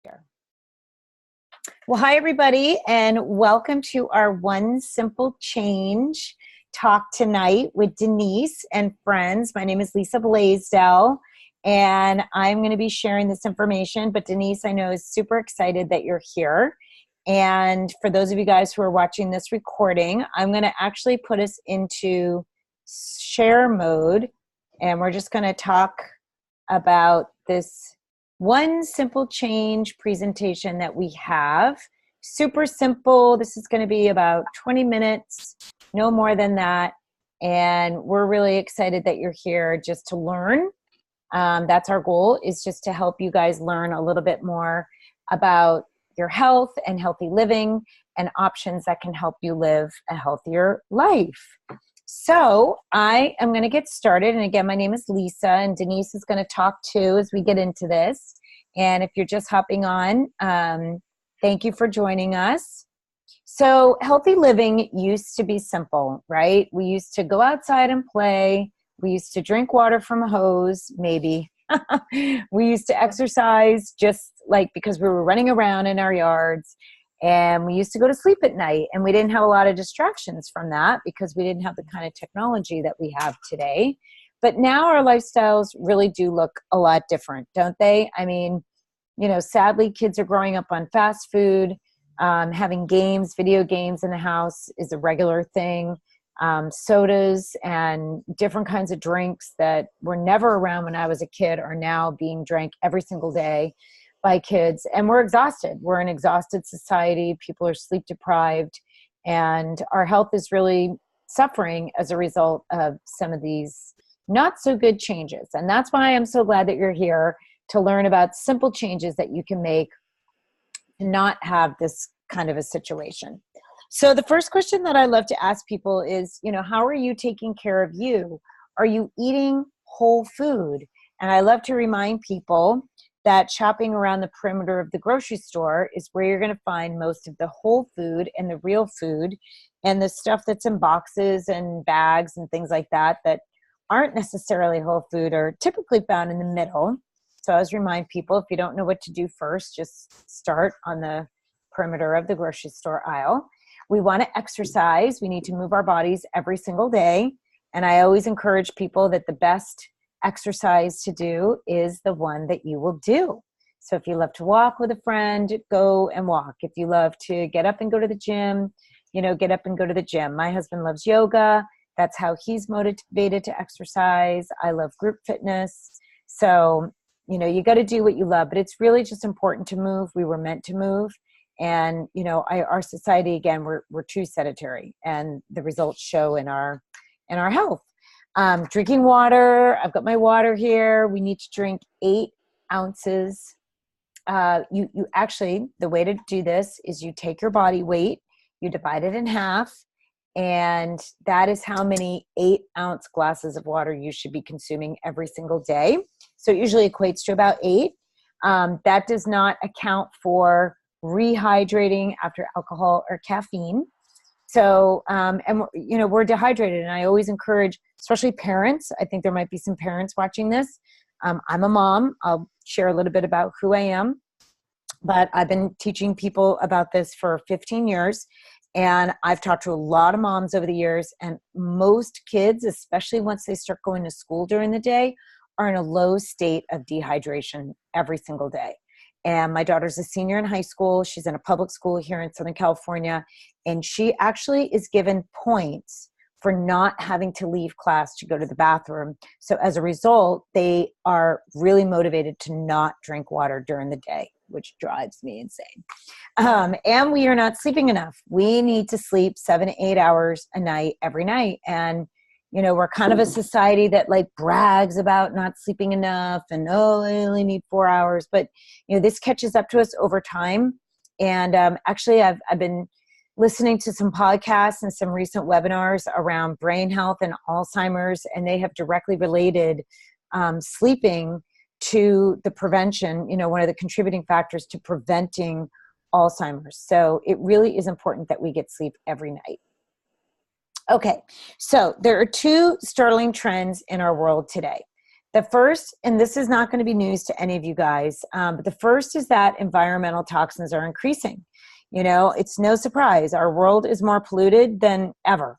Share. Well, hi, everybody, and welcome to our One Simple Change talk tonight with Denise and friends. My name is Lisa Blaisdell, and I'm going to be sharing this information. But Denise, I know, is super excited that you're here. And for those of you guys who are watching this recording, I'm going to actually put us into share mode, and we're just going to talk about this one simple change presentation that we have. Super simple. This is going to be about 20 minutes, no more than that. And we're really excited that you're here just to learn. That's our goal, is just to help you guys learn a little bit more about your health and healthy living and options that can help you live a healthier life. So I am going to get started. And again, my name is Lisa, and Denise is going to talk too as we get into this. And if you're just hopping on, thank you for joining us. So healthy living used to be simple, right? We used to go outside and play. We used to drink water from a hose, maybe. We used to exercise just like because we were running around in our yards. And we used to go to sleep at night, and we didn't have a lot of distractions from that because we didn't have the kind of technology that we have today. But now our lifestyles really do look a lot different, don't they? I mean, you know, sadly, kids are growing up on fast food. Having games, video games in the house is a regular thing. Sodas and different kinds of drinks that were never around when I was a kid are now being drank every single day by kids, and we're exhausted. We're an exhausted society. People are sleep deprived, and our health is really suffering as a result of some of these not so good changes. And that's why I'm so glad that you're here to learn about simple changes that you can make to not have this kind of a situation. So the first question that I love to ask people is, you know, how are you taking care of you? Are you eating whole food? And I love to remind people that shopping around the perimeter of the grocery store is where you're going to find most of the whole food and the real food, and the stuff that's in boxes and bags and things like that that aren't necessarily whole food are typically found in the middle. So I always remind people, if you don't know what to do first, just start on the perimeter of the grocery store aisle. We want to exercise. We need to move our bodies every single day. And I always encourage people that the best exercise to do is the one that you will do. So if you love to walk with a friend, go and walk. If you love to get up and go to the gym, you know, get up and go to the gym. My husband loves yoga. That's how he's motivated to exercise. I love group fitness. So, you know, you got to do what you love, but it's really just important to move. We were meant to move. And, you know, our society, again, we're too sedentary, and the results show in our health. Drinking water. I've got my water here. We need to drink 8 ounces. You actually, the way to do this is you take your body weight, you divide it in half, and that is how many 8-ounce glasses of water you should be consuming every single day. So it usually equates to about 8. That does not account for rehydrating after alcohol or caffeine. So, and you know, we're dehydrated, and I always encourage, especially parents. I think there might be some parents watching this. I'm a mom. I'll share a little bit about who I am, but I've been teaching people about this for 15 years, and I've talked to a lot of moms over the years, and most kids, especially once they start going to school during the day, are in a low state of dehydration every single day. And my daughter's a senior in high school. She's in a public school here in Southern California. And she actually is given points for not having to leave class to go to the bathroom. So as a result, they are really motivated to not drink water during the day, which drives me insane. And we are not sleeping enough. We need to sleep 7 to 8 hours a night, every night. And you know, we're kind of a society that like brags about not sleeping enough and, oh, I only need 4 hours. But, you know, this catches up to us over time. And actually, I've been listening to some podcasts and some recent webinars around brain health and Alzheimer's, and they have directly related sleeping to the prevention, you know, one of the contributing factors to preventing Alzheimer's. So it really is important that we get sleep every night. Okay, so there are 2 startling trends in our world today. The first, and this is not going to be news to any of you guys, but the first is that environmental toxins are increasing. You know, it's no surprise. Our world is more polluted than ever.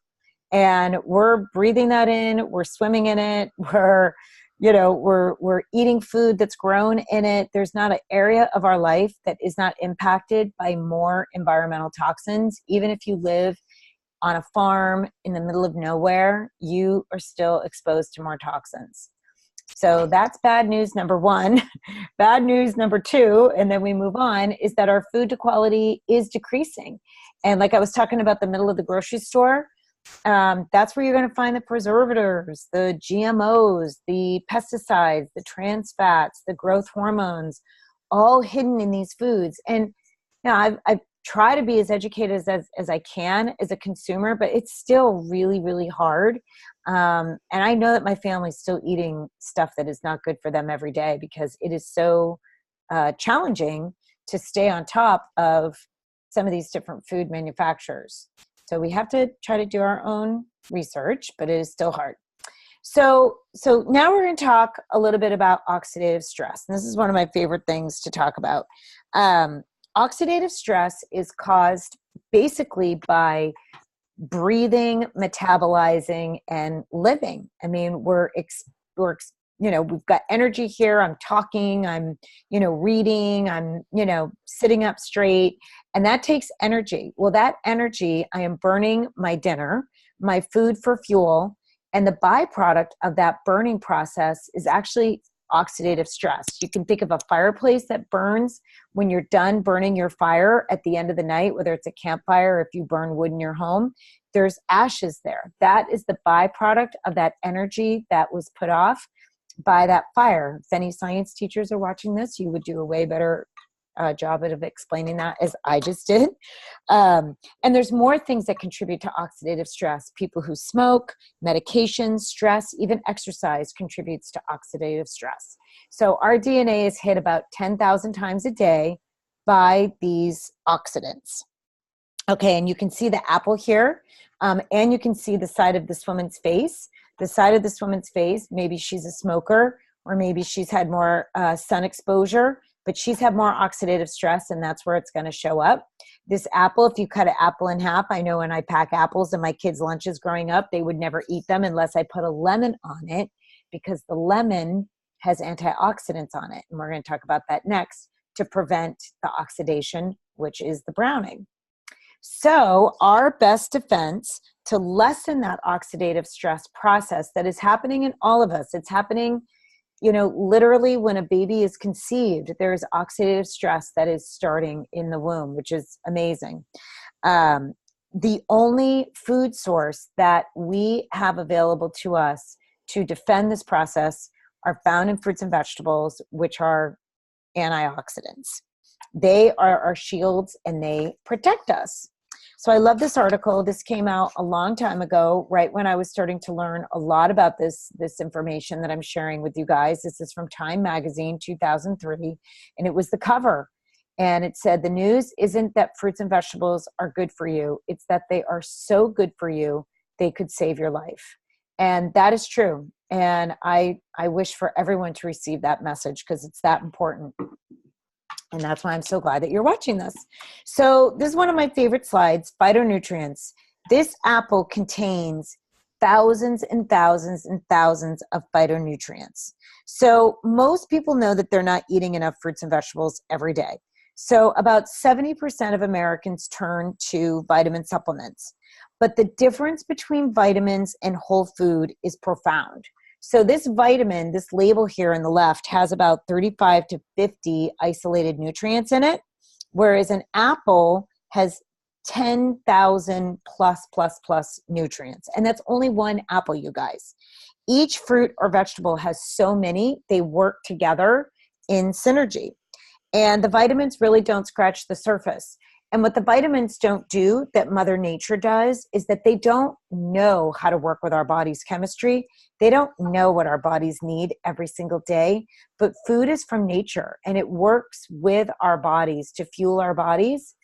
And we're breathing that in, we're swimming in it, we're eating food that's grown in it. There's not an area of our life that is not impacted by more environmental toxins. Even if you live on a farm in the middle of nowhere, you are still exposed to more toxins. So that's bad news number one. Bad news number two, and then we move on, is that our food quality is decreasing. And like I was talking about the middle of the grocery store, that's where you're going to find the preservatives, the GMOs, the pesticides, the trans fats, the growth hormones, all hidden in these foods. And you know, I've tried to be as educated as I can as a consumer, but it's still really, really hard. And I know that my family's still eating stuff that is not good for them every day because it is so challenging to stay on top of some of these different food manufacturers. So we have to try to do our own research, but it is still hard. So now we're going to talk a little bit about oxidative stress. And this is one of my favorite things to talk about. Oxidative stress is caused basically by breathing, metabolizing, and living. I mean, we've got energy here. I'm talking, I'm, reading, I'm, sitting up straight, and that takes energy. Well, that energy, I am burning my dinner, my food for fuel, and the byproduct of that burning process is actually oxidative stress. You can think of a fireplace that burns. When you're done burning your fire at the end of the night, whether it's a campfire or if you burn wood in your home, there's ashes there. That is the byproduct of that energy that was put off by that fire. If any science teachers are watching this, you would do a way better job of explaining that as I just did. And there's more things that contribute to oxidative stress. People who smoke, medications, stress, even exercise contributes to oxidative stress. So our DNA is hit about 10,000 times a day by these oxidants. Okay, and you can see the apple here, and you can see the side of this woman's face. The side of this woman's face, maybe she's a smoker, or maybe she's had more sun exposure, but she's had more oxidative stress, and that's where it's going to show up. This apple, if you cut an apple in half, I know when I pack apples in my kids' lunches growing up, they would never eat them unless I put a lemon on it, because the lemon has antioxidants on it. And we're going to talk about that next to prevent the oxidation, which is the browning. So our best defense to lessen that oxidative stress process that is happening in all of us, it's happening, literally when a baby is conceived, there's oxidative stress that is starting in the womb, which is amazing. The only food source that we have available to us to defend this process are found in fruits and vegetables, which are antioxidants. They are our shields and they protect us. So I love this article. This came out a long time ago, right when I was starting to learn a lot about this information that I'm sharing with you guys. This is from Time Magazine, 2003, and it was the cover. And it said, the news isn't that fruits and vegetables are good for you. It's that they are so good for you, they could save your life. And that is true. And I wish for everyone to receive that message because it's that important. And that's why I'm so glad that you're watching this. So this is one of my favorite slides, phytonutrients. This apple contains thousands and thousands and thousands of phytonutrients. So most people know that they're not eating enough fruits and vegetables every day. So about 70% of Americans turn to vitamin supplements. But the difference between vitamins and whole food is profound. So this vitamin, this label here on the left, has about 35 to 50 isolated nutrients in it, whereas an apple has 10,000 plus nutrients. And that's only one apple, you guys. Each fruit or vegetable has so many, they work together in synergy. And the vitamins really don't scratch the surface. And what the vitamins don't do that Mother Nature does is that they don't know how to work with our body's chemistry. They don't know what our bodies need every single day. But food is from nature, and it works with our bodies to fuel our bodies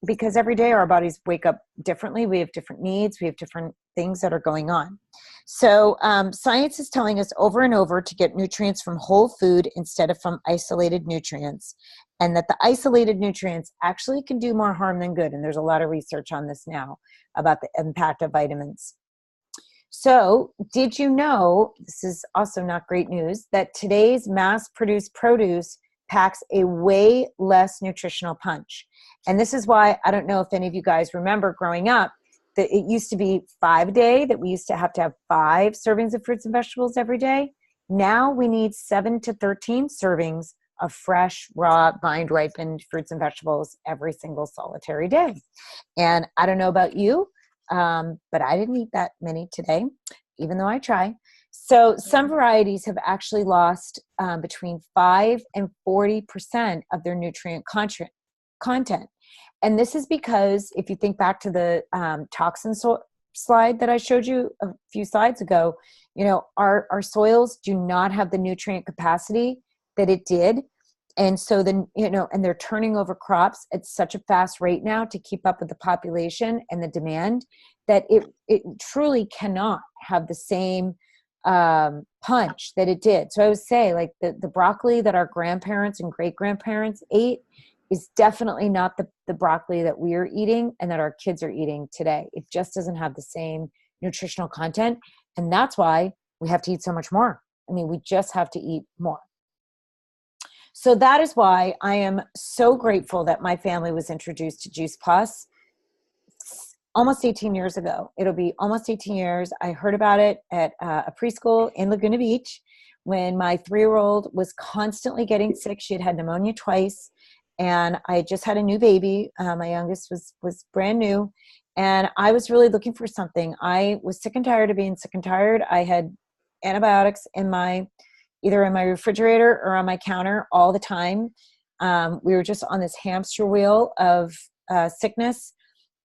because every day our bodies wake up differently. We have different needs. We have different things that are going on. So science is telling us over and over to get nutrients from whole food instead of from isolated nutrients, and that the isolated nutrients actually can do more harm than good. And there's a lot of research on this now about the impact of vitamins. So did you know, this is also not great news, that today's mass-produced produce packs a way less nutritional punch? And this is why, I don't know if any of you guys remember growing up, that it used to be 5 a day, that we used to have 5 servings of fruits and vegetables every day. Now we need 7 to 13 servings of fresh, raw, vine-ripened fruits and vegetables every single solitary day. And I don't know about you, but I didn't eat that many today, even though I try. So some varieties have actually lost between 5 and 40% of their nutrient content. And this is because if you think back to the toxin slide that I showed you a few slides ago, you know, our soils do not have the nutrient capacity that it did. And so then, you know, and they're turning over crops at such a fast rate now to keep up with the population and the demand, that it truly cannot have the same punch that it did. So I would say, like, the broccoli that our grandparents and great-grandparents ate is definitely not the broccoli that we are eating and that our kids are eating today. It just doesn't have the same nutritional content. And that's why we have to eat so much more. I mean, we just have to eat more. So that is why I am so grateful that my family was introduced to Juice Plus almost 18 years ago. It'll be almost 18 years. I heard about it at a preschool in Laguna Beach when my 3-year-old was constantly getting sick. She had had pneumonia twice, and I just had a new baby. My youngest was brand new, and I was really looking for something. I was sick and tired of being sick and tired. I had antibiotics either in my refrigerator or on my counter all the time. We were just on this hamster wheel of sickness.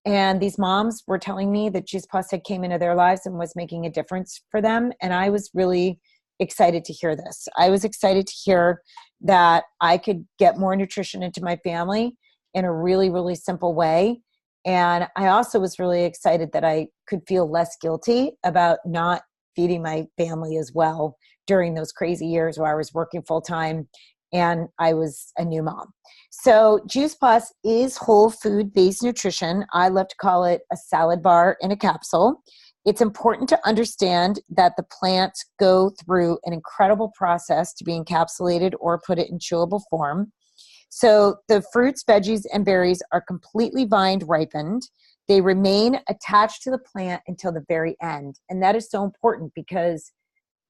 And these moms were telling me that Juice Plus had came into their lives and was making a difference for them. And I was really excited to hear this. I was excited to hear that I could get more nutrition into my family in a really, really simple way. And I also was really excited that I could feel less guilty about not feeding my family as well during those crazy years where I was working full time and I was a new mom. So Juice Plus is whole food based nutrition. I love to call it a salad bar in a capsule. It's important to understand that the plants go through an incredible process to be encapsulated or put it in chewable form. So the fruits, veggies, and berries are completely vine ripened. They remain attached to the plant until the very end. And that is so important because,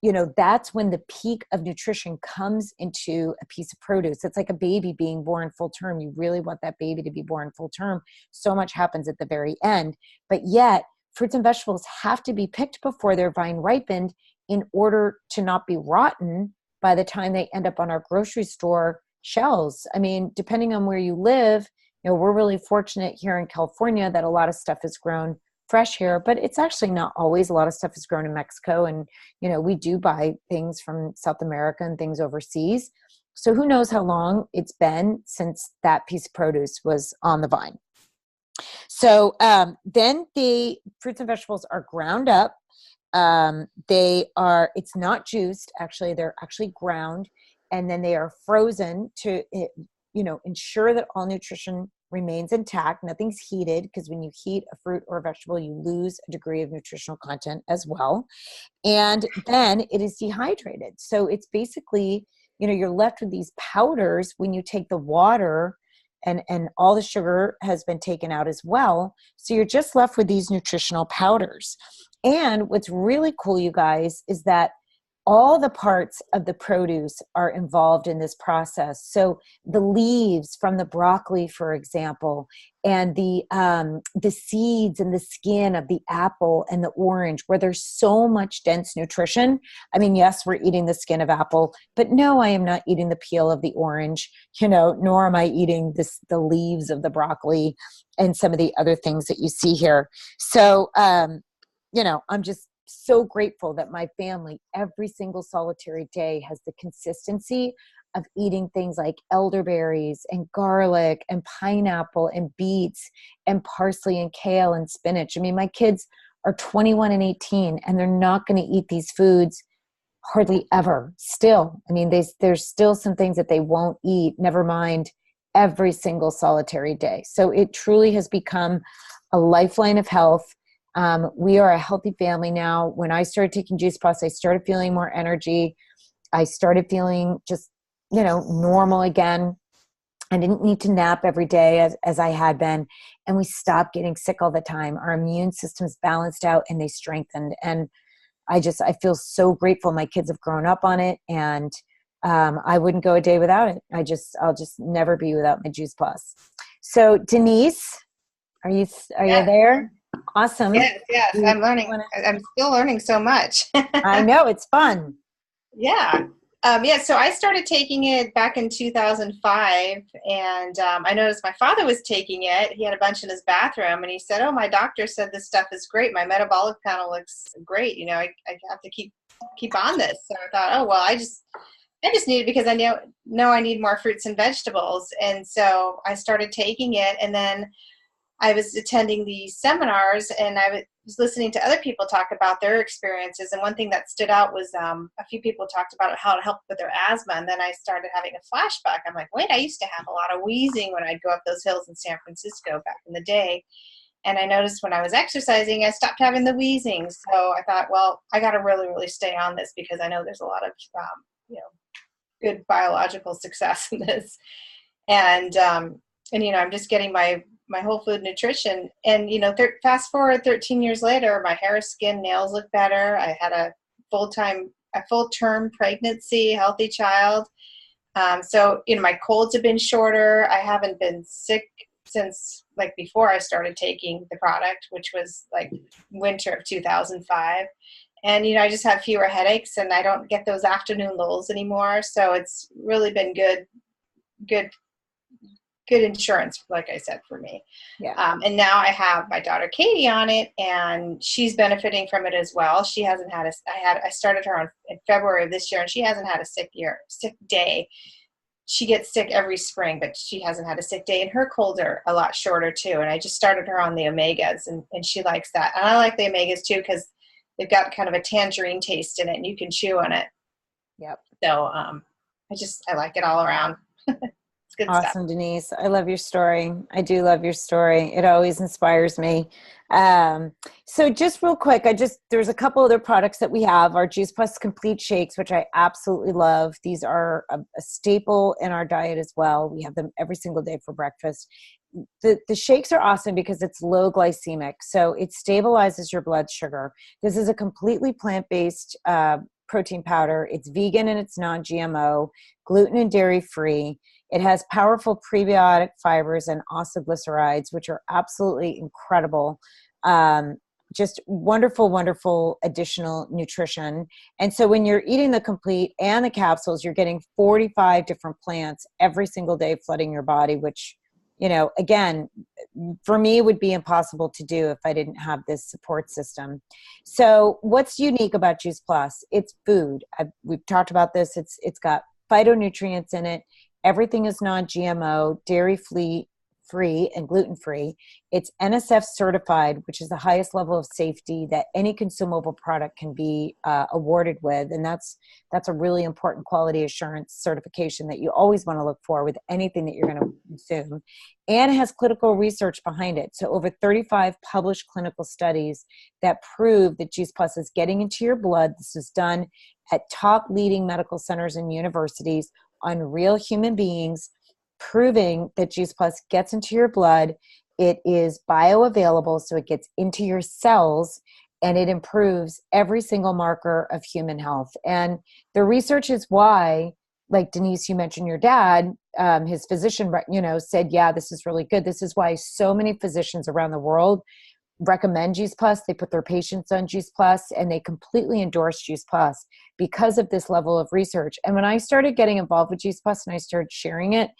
you know, that's when the peak of nutrition comes into a piece of produce. It's like a baby being born full term. You really want that baby to be born full term. So much happens at the very end. But yet, fruits and vegetables have to be picked before they're vine ripened in order to not be rotten by the time they end up on our grocery store shelves. I mean, depending on where you live, you know, we're really fortunate here in California that a lot of stuff is grown fresh here, but it's actually not always. A lot of stuff is grown in Mexico, and, you know, we do buy things from South America and things overseas. So who knows how long it's been since that piece of produce was on the vine. So then the fruits and vegetables are ground up. It's not juiced, actually, they're actually ground, and then they are frozen to, you know, ensure that all nutrition remains intact. Nothing's heated, because when you heat a fruit or a vegetable, you lose a degree of nutritional content as well. And then it is dehydrated. So it's basically, you know, you're left with these powders when you take the water, and all the sugar has been taken out as well. So you're just left with these nutritional powders. And what's really cool, you guys, is that all the parts of the produce are involved in this process. So the leaves from the broccoli, for example, and the seeds and the skin of the apple and the orange, where there's so much dense nutrition. I mean, yes, we're eating the skin of apple, but no, I am not eating the peel of the orange, you know, nor am I eating the leaves of the broccoli and some of the other things that you see here. So, you know, I'm just so grateful that my family every single solitary day has the consistency of eating things like elderberries and garlic and pineapple and beets and parsley and kale and spinach. I mean, my kids are 21 and 18, and they're not going to eat these foods hardly ever still. I mean, there's still some things that they won't eat, never mind every single solitary day. So it truly has become a lifeline of health. We are a healthy family now. When I started taking Juice Plus, I started feeling more energy. I started feeling just, normal again. I didn't need to nap every day as I had been. And we stopped getting sick all the time. Our immune systems balanced out and they strengthened. And I feel so grateful. My kids have grown up on it, and I wouldn't go a day without it. I'll just never be without my Juice Plus. So Denise, are you there? Awesome. Yes. I'm learning. I'm still learning so much. I know, it's fun. Yeah. So I started taking it back in 2005, and I noticed my father was taking it. He had a bunch in his bathroom, and he said, "Oh, my doctor said this stuff is great. My metabolic panel looks great. I have to keep on this." So I thought, oh well, I just need it because I know I need more fruits and vegetables, and so I started taking it, and then I was attending these seminars, and I was listening to other people talk about their experiences. And one thing that stood out was a few people talked about how it helped with their asthma. And then I started having a flashback. I'm like, wait, I used to have a lot of wheezing when I'd go up those hills in San Francisco back in the day. And I noticed when I was exercising, I stopped having the wheezing. So I thought, well, I got to really, really stay on this because I know there's a lot of, good biological success in this. And I'm just getting my whole food nutrition, and fast forward 13 years later, my hair, skin, nails look better. I had a full-term pregnancy, healthy child. So my colds have been shorter. I haven't been sick since before I started taking the product, which was winter of 2005. And I just have fewer headaches, and I don't get those afternoon lulls anymore. So it's really been good insurance, like I said, for me. Yeah. And now I have my daughter Katie on it, and she's benefiting from it as well. She hasn't had I started her in February of this year, and she hasn't had a sick day. She gets sick every spring, but she hasn't had a sick day, and her colds are a lot shorter too. And I just started her on the omegas, and she likes that. And I like the omegas too, because they've got kind of a tangerine taste in it, and you can chew on it. Yep. So I like it all around. Good awesome stuff. Denise, I love your story. I do love your story. It always inspires me. So just real quick, there's a couple other products that we have. Our Juice Plus Complete Shakes, which I absolutely love. These are a staple in our diet as well. We have them every single day for breakfast. The shakes are awesome because it's low glycemic, so it stabilizes your blood sugar. This is a completely plant-based protein powder. It's vegan and it's non-GMO, gluten and dairy free. It has powerful prebiotic fibers and osoglycerides, which are absolutely incredible. Just wonderful, wonderful additional nutrition. And so when you're eating the complete and the capsules, you're getting 45 different plants every single day flooding your body, which, again, for me would be impossible to do if I didn't have this support system. So what's unique about Juice Plus? It's food. We've talked about this. It's got phytonutrients in it. Everything is non-GMO, dairy-free, and gluten-free. It's NSF certified, which is the highest level of safety that any consumable product can be awarded with. And that's a really important quality assurance certification that you always want to look for with anything that you're going to consume. And it has clinical research behind it. So over 35 published clinical studies that prove that Juice Plus is getting into your blood. This is done at top leading medical centers and universities on real human beings, proving that Juice Plus gets into your blood. It is bioavailable, so it gets into your cells, and it improves every single marker of human health. And the research is why, like Denise, you mentioned your dad, his physician, said, yeah, this is really good. This is why so many physicians around the world recommend Juice Plus. They put their patients on Juice Plus, and they completely endorse Juice Plus because of this level of research. And when I started getting involved with Juice Plus and I started sharing it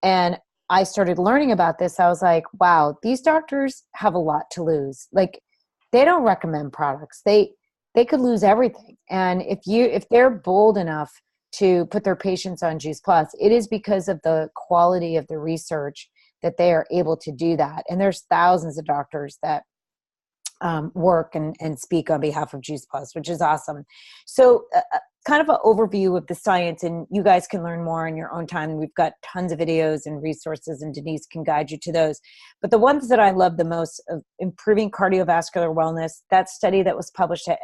and I started learning about this, I was like, wow, these doctors have a lot to lose. They don't recommend products. They could lose everything. And if they're bold enough to put their patients on Juice Plus, it is because of the quality of the research that they are able to do that. And there's thousands of doctors that work and speak on behalf of Juice Plus, which is awesome. So kind of an overview of the science, and you guys can learn more in your own time. We've got tons of videos and resources, and Denise can guide you to those. But the ones that I love the most of improving cardiovascular wellness, that study that was published at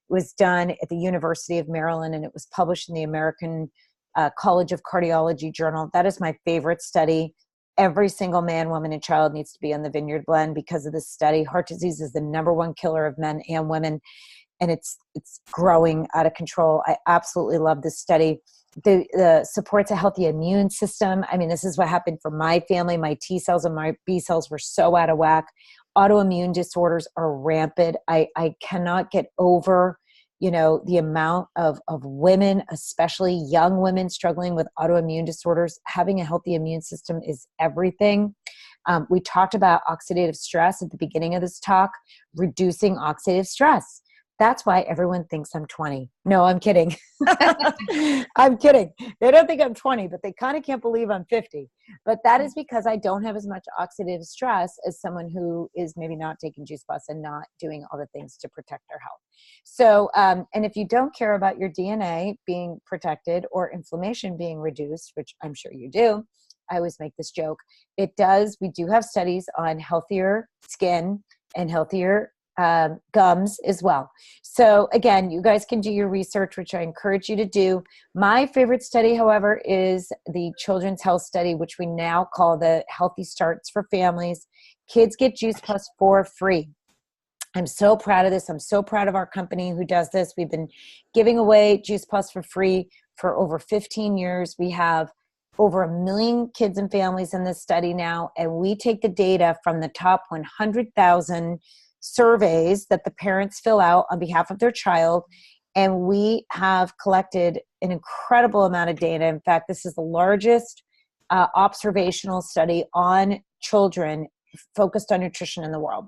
was done at the University of Maryland, and it was published in the American College of Cardiology Journal. That is my favorite study. Every single man, woman, and child needs to be on the Vineyard Blend because of this study. Heart disease is the #1 killer of men and women, and it's growing out of control. I absolutely love this study. The supports a healthy immune system. I mean, this is what happened for my family. My T cells and my B cells were so out of whack. Autoimmune disorders are rampant. I cannot get over, the amount of women, especially young women, struggling with autoimmune disorders. Having a healthy immune system is everything. We talked about oxidative stress at the beginning of this talk, reducing oxidative stress. That's why everyone thinks I'm 20. No, I'm kidding. I'm kidding. They don't think I'm 20, but they kind of can't believe I'm 50. But that is because I don't have as much oxidative stress as someone who is maybe not taking Juice Plus and not doing all the things to protect their health. So, and if you don't care about your DNA being protected or inflammation being reduced, which I'm sure you do, I always make this joke. We do have studies on healthier skin and healthier gums as well. So again, you guys can do your research, which I encourage you to do. My favorite study, however, is the Children's Health Study, which we now call the Healthy Starts for Families. Kids get Juice Plus for free. I'm so proud of this. I'm so proud of our company who does this. We've been giving away Juice Plus for free for over 15 years. We have over 1 million kids and families in this study now, and we take the data from the top 100,000 surveys that the parents fill out on behalf of their child, and we have collected an incredible amount of data. In fact, this is the largest observational study on children focused on nutrition in the world.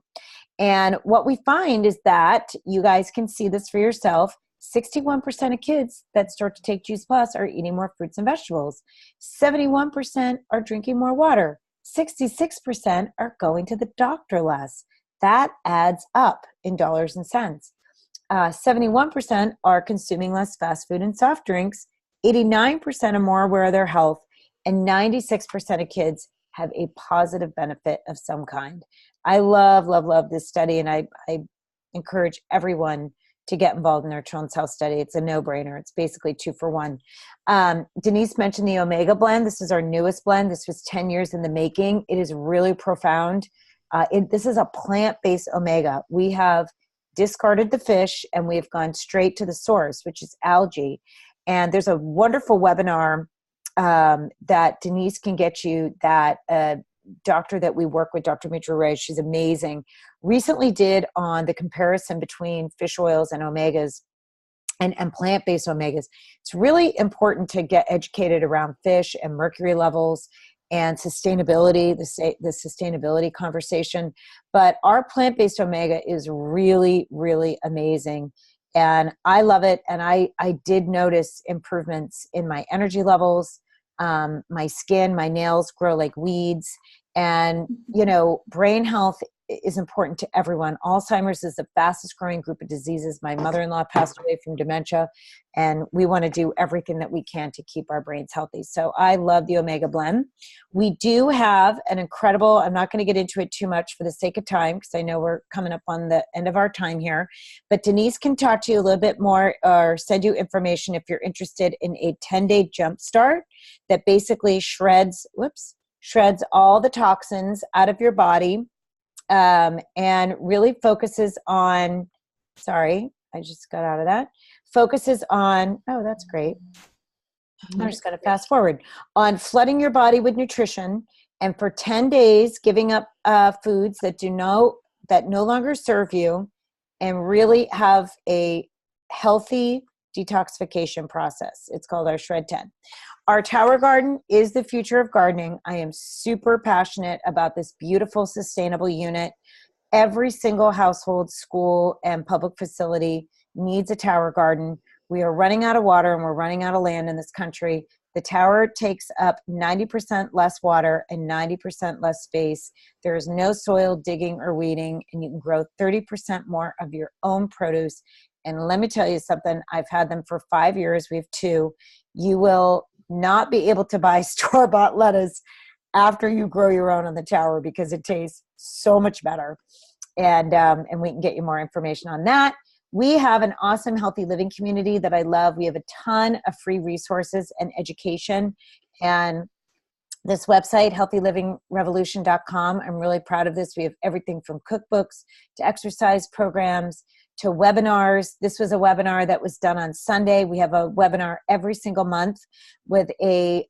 And what we find is that, you guys can see this for yourself, 61% of kids that start to take Juice Plus are eating more fruits and vegetables. 71% are drinking more water. 66% are going to the doctor less. That adds up in dollars and cents. 71% are consuming less fast food and soft drinks. 89% are more aware of their health. And 96% of kids have a positive benefit of some kind. I love, love, love this study, and I encourage everyone to get involved in their Children's Health Study. It's a no-brainer. It's basically 2 for 1. Denise mentioned the Omega blend. This is our newest blend. This was 10 years in the making. It is really profound. This is a plant-based omega. We have discarded the fish and we've gone straight to the source, which is algae. And there's a wonderful webinar that Denise can get you, that doctor that we work with, Dr. Mitra Ray, she's amazing, recently did on the comparison between fish oils and omegas and plant-based omegas. It's really important to get educated around fish and mercury levels and sustainability, the sustainability conversation. But our plant-based omega is really, really amazing. And I love it. And I did notice improvements in my energy levels, my skin, my nails grow like weeds. And, brain health is important to everyone. Alzheimer's is the fastest growing group of diseases. My mother-in-law passed away from dementia, and we want to do everything that we can to keep our brains healthy. So I love the Omega Blend. We do have an incredible, I'm not going to get into it too much for the sake of time, because I know we're coming up on the end of our time here, but Denise can talk to you a little bit more or send you information if you're interested in a 10-day jump start that basically shreds all the toxins out of your body. And really focuses on, sorry, I just got out of that, focuses on, oh, that's great. I'm just going to fast forward, on flooding your body with nutrition, and for 10 days, giving up foods that no longer serve you, and really have a healthy detoxification process. It's called our Shred 10. Our tower garden is the future of gardening. I am super passionate about this beautiful, sustainable unit. Every single household, school, and public facility needs a tower garden. We are running out of water and we're running out of land in this country. The tower takes up 90% less water and 90% less space. There is no soil digging or weeding, and you can grow 30% more of your own produce. And let me tell you something, I've had them for 5 years. We have 2. You will not be able to buy store-bought lettuce after you grow your own on the tower because it tastes so much better. And we can get you more information on that. We have an awesome healthy living community that I love. We have a ton of free resources and education. And this website, healthylivingrevolution.com, I'm really proud of this. We have everything from cookbooks to exercise programs to webinars. This was a webinar that was done on Sunday. We have a webinar every single month with a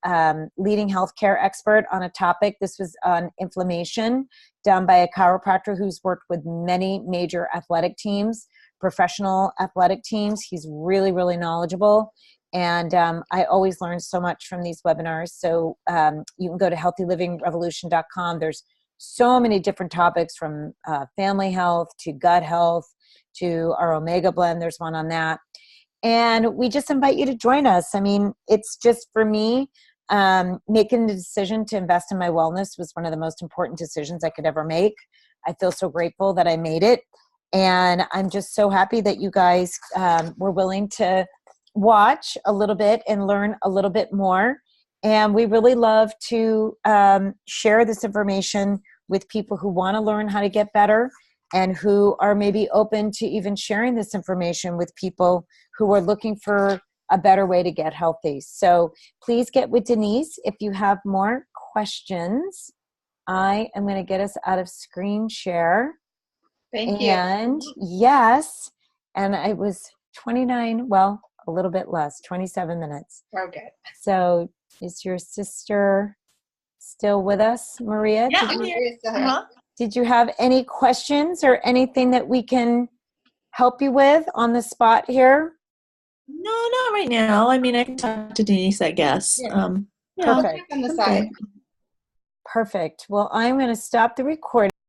leading healthcare expert on a topic. This was on inflammation, done by a chiropractor who's worked with many major athletic teams, professional athletic teams. He's really, really knowledgeable. And I always learn so much from these webinars. So you can go to healthylivingrevolution.com. There's so many different topics from family health to gut health to our Omega blend. There's one on that. And we just invite you to join us. I mean, it's just for me, making the decision to invest in my wellness was one of the most important decisions I could ever make. I feel so grateful that I made it. And I'm just so happy that you guys were willing to watch a little bit and learn a little bit more. And we really love to share this information with people who want to learn how to get better and who are maybe open to even sharing this information with people who are looking for a better way to get healthy. So please get with Denise if you have more questions. I am going to get us out of screen share. Thank you. And yes, and I was 29, well, a little bit less, 27 minutes. Okay. So is your sister still with us, Maria? Yeah, I'm here. Did you have any questions or anything that we can help you with on the spot here? No, not right now. I mean, I can talk to Denise, I guess. Yeah. Yeah, Perfect. On the I'm side. good. Perfect. Well, I'm going to stop the recording.